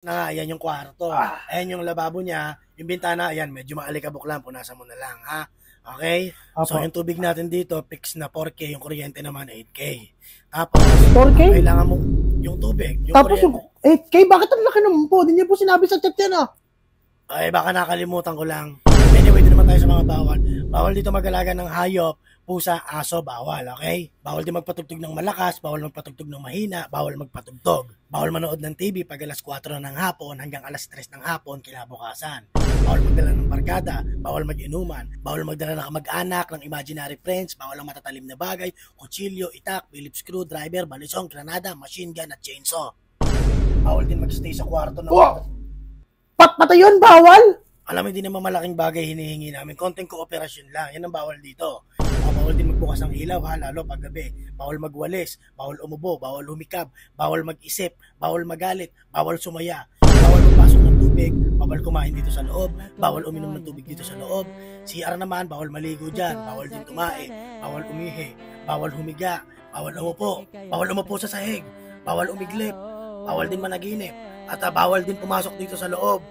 na nga, yan yung kwarto. Ayan yung lababo niya. Yung bintana, ayan, medyo maalikabok lang. Punasan mo na lang, ha? Okay? So, Apo. yung tubig natin dito, fix na 4K. Yung kuryente naman, 8K. Tapos, 4K? kailangan mo yung tubig, yung Tapos yung kuryente. 8K, bakit ang laki naman po? Hindi niyo po sinabi sa chat yan ah. Ay, baka nakalimutan ko lang. Anyway, din naman tayo sa mga bawal. Bawal dito mag-alaga ng hayop, pusa, aso, bawal, okay? Bawal din magpatugtog ng malakas, bawal magpatugtog ng mahina, bawal magpatugtog. Bawal manood ng TV pag alas 4 ng hapon hanggang alas 3 ng hapon kinabukasan. Bawal magdala ng barkada, bawal mag-inuman, bawal magdala ng kamag-anak, ng imaginary friends, bawal ang matatalim na bagay, kutsilyo, itak, Phillips screwdriver, balisong, granada, machine gun at chainsaw. Bawal din magstay sa kwarto ng Pati yun, bawal? alam mo, hindi naman malaking bagay hinihingi namin. Konting kooperasyon lang. Yan ang bawal dito. Bawal din magbukas ng ilaw, ha, lalo pag gabi. Bawal magwalis, bawal umubo, bawal humikab, bawal mag-isip, bawal magalit, bawal sumaya, bawal magpasok ng tubig, bawal kumain dito sa loob, bawal uminom ng tubig dito sa loob. CR naman, bawal maligo dyan, bawal din tumae, bawal umihi, bawal humiga, bawal umupo sa sahig, bawal umiglip, bawal din managinip, at bawal din pumasok dito sa loob.